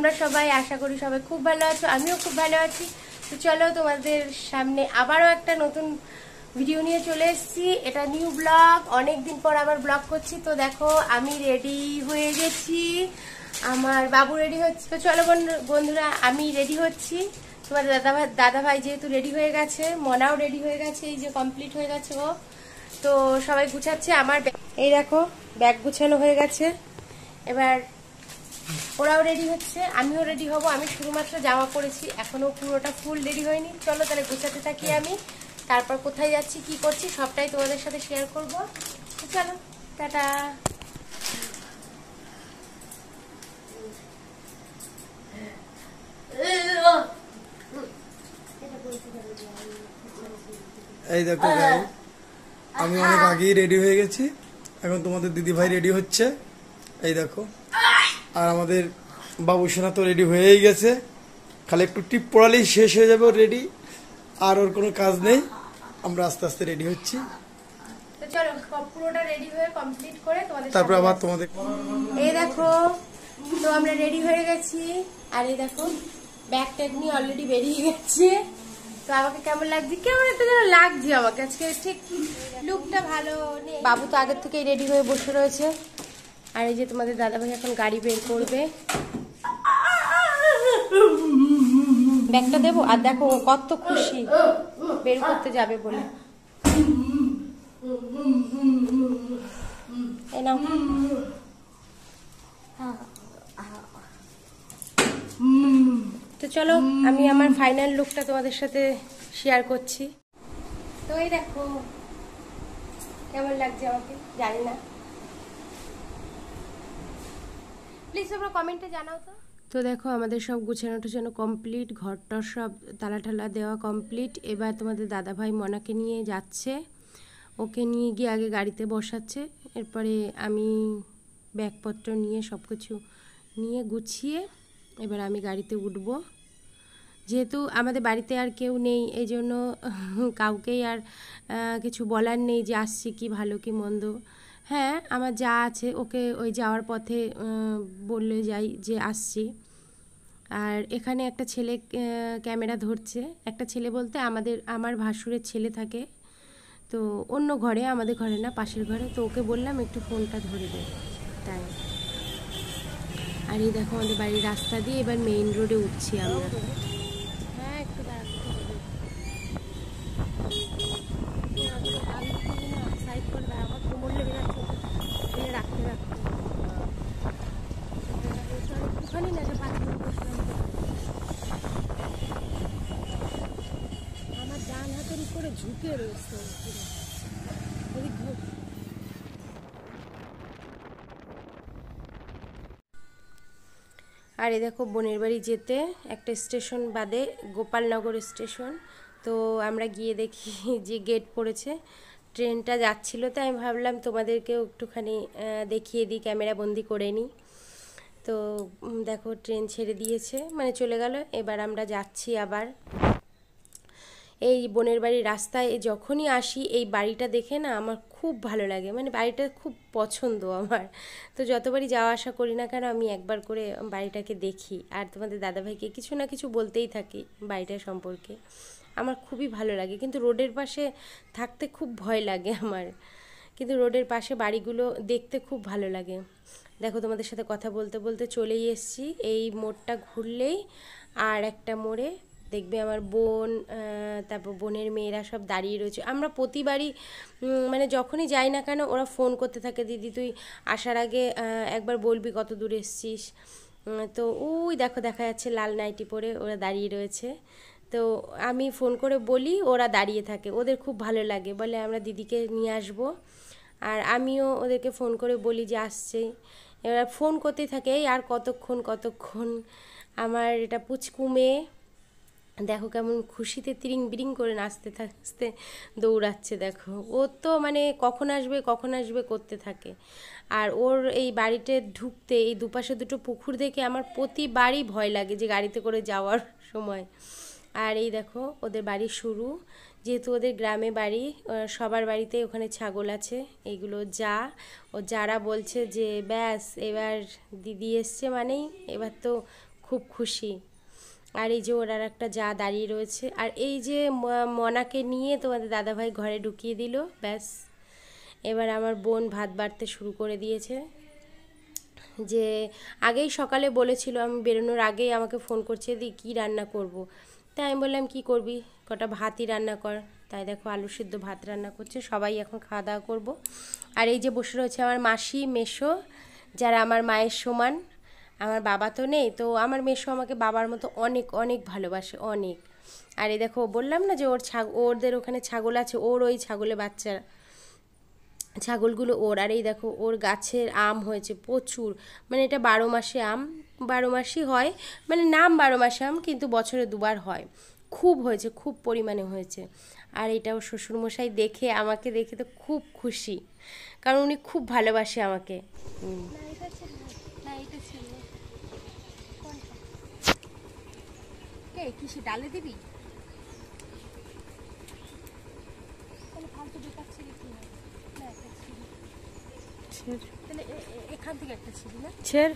তোমরা সবাই আশা করি সবাই খুব ভালো আছো, আমিও খুব ভালো আছি। তো চলো তোমাদের সামনে আবারও একটা নতুন ভিডিও নিয়ে চলে এসেছি। এটা নিউ ব্লগ, অনেকদিন পর আবার ব্লগ করছি। তো দেখো আমি রেডি হয়ে গেছি, আমার বাবু রেডি হচ্ছে। তো চলো বন্ধুরা আমি রেডি হচ্ছি। তোমার দাদা ভাই যেহেতু রেডি হয়ে গেছে, মনাও রেডি হয়ে গেছে, এই যে কমপ্লিট হয়ে গেছে ও। তো সবাই গুছাচ্ছে, আমার এই দেখো ব্যাগ গুছানো হয়ে গেছে। এবার ওরাও রেডি হচ্ছে, আমিও রেডি হব। আমি শুধুমাত্র জামা পরেছি, এখনো পুরোটা ফুল রেডি হয়নি। চলো তাহলে গুছাতে থাকি আমি, তারপর কোথায় যাচ্ছি কি করছি সবটাই তোমাদের সাথে শেয়ার করব। চলো টাটা। এই দেখো আমি অনেক আগেই রেডি হয়ে গেছি, এখন তোমাদের দিদি ভাই রেডি হচ্ছে। এই দেখো, আর আমাদের বাবু সোনা তো রেডি হয়েই গেছে, খালি একটু টিপ পড়ালেই শেষ হয়ে যাবে ওর রেডি, আর ওর কোনো কাজ নেই। আমরা আস্তে আস্তে রেডি হচ্ছি, তো চলো পুরোটা রেডি হয়ে কমপ্লিট করে তোমাদের তারপর আবার তোমাদের। এই দেখো তো আমরা রেডি হয়ে গেছি, আর এই দেখো ব্যাগ ট্যাগ নিয়ে অলরেডি বেরিয়ে গেছে। তো আমাকে কেমন লাগছে, কেমন একটা যেন লাগছে আমাকে আজকে, ঠিক লুকটা ভালো নেই। বাবু তো আগের থেকেই রেডি হয়ে বসে রয়েছে, আর এই যে তোমাদের দাদাভাই এখন গাড়ি বের করবে। ব্যাগটা দেবো, আর দেখো ও কত খুশি বের করতে যাবে বলে। এই নাও। তো চলো আমি আমার ফাইনাল লুকটা তোমাদের সাথে শেয়ার করছি। তো এই দেখো কেমন লাগছে আমাকে, জানি না, প্লিজ তোমরা কমেন্টে জানাও তো। তো দেখো আমাদের সব গুছানো টুছানো কমপ্লিট, ঘরটার সব তালা ঠালা দেওয়া কমপ্লিট। এবার তোমাদের দাদাভাই মনাকে নিয়ে যাচ্ছে, ওকে নিয়ে গিয়ে আগে গাড়িতে বসাচ্ছে, এরপরে আমি ব্যাগপত্র নিয়ে সব কিছু নিয়ে গুছিয়ে এবার আমি গাড়িতে উঠবো। যেহেতু আমাদের বাড়িতে আর কেউ নেই, এই জন্য কাউকেই আর কিছু বলার নেই যে আসছি কি ভালো কি মন্দ। হ্যাঁ আমার যা আছে, ওকে ওই যাওয়ার পথে বললে যাই যে আসছি। আর এখানে একটা ছেলে ক্যামেরা ধরছে, একটা ছেলে বলতে আমার ভাসুরের ছেলে থাকে, তো অন্য ঘরে, আমাদের ঘরে না পাশের ঘরে। তো ওকে বললাম একটু ফোনটা ধরে দে, তাই। আর এই দেখো আমাদের বাড়ির রাস্তা দিয়ে এবার মেইন রোডে উঠছি আমরা। হ্যাঁ একটু দাঁড়াতে হবে, সাইড করে দাঁড়া, আমার কোমর লেগে যাচ্ছে, রাখতে রাখতে একটুখানি না, 5 মিনিট বসলাম। আমার ডান হাতের উপরে ঝুঁকে রয়েছে। আর এই দেখো বোনের বাড়ি যেতে একটা স্টেশন বাদে গোপালনগর স্টেশন। তো আমরা গিয়ে দেখি যে গেট পড়েছে, ট্রেনটা যাচ্ছিল, তাই আমি ভাবলাম তোমাদেরকেও একটুখানি দেখিয়ে দিই, ক্যামেরা বন্দি করে নিই। তো দেখো ট্রেন ছেড়ে দিয়েছে, মানে চলে গেল। এবার আমরা যাচ্ছি আবার। এই বোনের বাড়ির রাস্তায় যখনই আসি এই বাড়িটা দেখে না আমার খুব ভালো লাগে, মানে বাড়িটা খুব পছন্দ আমার। তো যতবারই যাওয়া আসা করি না কেন আমি একবার করে বাড়িটাকে দেখি, আর তোমাদের দাদাভাইকে কিছু না কিছু বলতেই থাকি বাড়িটা সম্পর্কে। আমার খুবই ভালো লাগে, কিন্তু রোডের পাশে থাকতে খুব ভয় লাগে আমার, কিন্তু রোডের পাশে বাড়িগুলো দেখতে খুব ভালো লাগে। দেখো তোমাদের সাথে কথা বলতে বলতে চলেই এসেছি, এই মোড়টা ঘুরলেই আর একটা মোড়ে দেখবে আমার বোন, তারপর বোনের মেয়েরা সব দাঁড়িয়ে রয়েছে। আমরা প্রতিবারই মানে যখনই যাই না কেন ওরা ফোন করতে থাকে, দিদি তুই আসার আগে একবার বলবি কত দূর এসছিস। তো ওই দেখো দেখা যাচ্ছে লাল নাইটি পরে ওরা দাঁড়িয়ে রয়েছে। তো আমি ফোন করে বলি, ওরা দাঁড়িয়ে থাকে, ওদের খুব ভালো লাগে, বলে আমরা দিদিকে নিয়ে আসবো। আর আমিও ওদেরকে ফোন করে বলি যে আসছে, এবার ফোন করতেই থাকে, এই আর কতক্ষণ কতক্ষণ। আমার এটা পুচকু মেয়ে দেখো কেমন খুশিতে তিরিং বিরিং করে নাচতে নাচতে দৌড়াচ্ছে, দেখো ও তো মানে কখন আসবে করতে থাকে। আর ওর এই বাড়িতে ঢুকতে এই দুপাশে দুটো পুকুর দেখে আমার প্রতিবারই ভয় লাগে যে গাড়িতে করে যাওয়ার সময়। আর এই দেখো ওদের বাড়ি শুরু, যেহেতু ওদের গ্রামে বাড়ি, সবার বাড়িতে ওখানে ছাগল আছে। এইগুলো যারা বলছে যে ব্যাস এবার দিদি এসছে মানেই এবার তো খুব খুশি। আর এই যে ওর আর একটা যা দাঁড়িয়ে রয়েছে, আর এই যে মনাকে নিয়ে তোমাদের দাদাভাই ঘরে ঢুকিয়ে দিল, ব্যাস এবার আমার বোন ভাত বাড়তে শুরু করে দিয়েছে। যে আগেই সকালে বলেছিল, আমি বেরোনোর আগেই আমাকে ফোন করছে, দি কী রান্না করব। তাই আমি বললাম কী করবি, কটা ভাতই রান্না কর। তাই দেখো আলু সিদ্ধ ভাত রান্না করছে, সবাই এখন খাওয়া দাওয়া করবো। আর এই যে বসে রয়েছে আমার মাসি মেসো, যারা আমার মায়ের সমান। আমার বাবা তো নেই, তো আমার মেসো আমাকে বাবার মতো অনেক অনেক ভালোবাসে, অনেক। আর এই দেখো বললাম না যে ওদের ওখানে ছাগল আছে, ওর ওই ছাগলের বাচ্চা, ছাগলগুলো ওর। আর এই দেখো ওর গাছের আম হয়েছে প্রচুর, মানে এটা 12 মাসে আম, 12 মাসই হয়, মানে নাম 12 মাসে আম, কিন্তু বছরে দুবার হয়। খুব হয়েছে, খুব পরিমাণে হয়েছে। আর এটাও শ্বশুরমশাই দেখে, আমাকে দেখে তো খুব খুশি, কারণ উনি খুব ভালোবাসে আমাকে। কিসে ডালে দিবি? ফালতু বেকার ছিলি কি তাহলে এখান থেকে একটা ছিলি না ছেড়।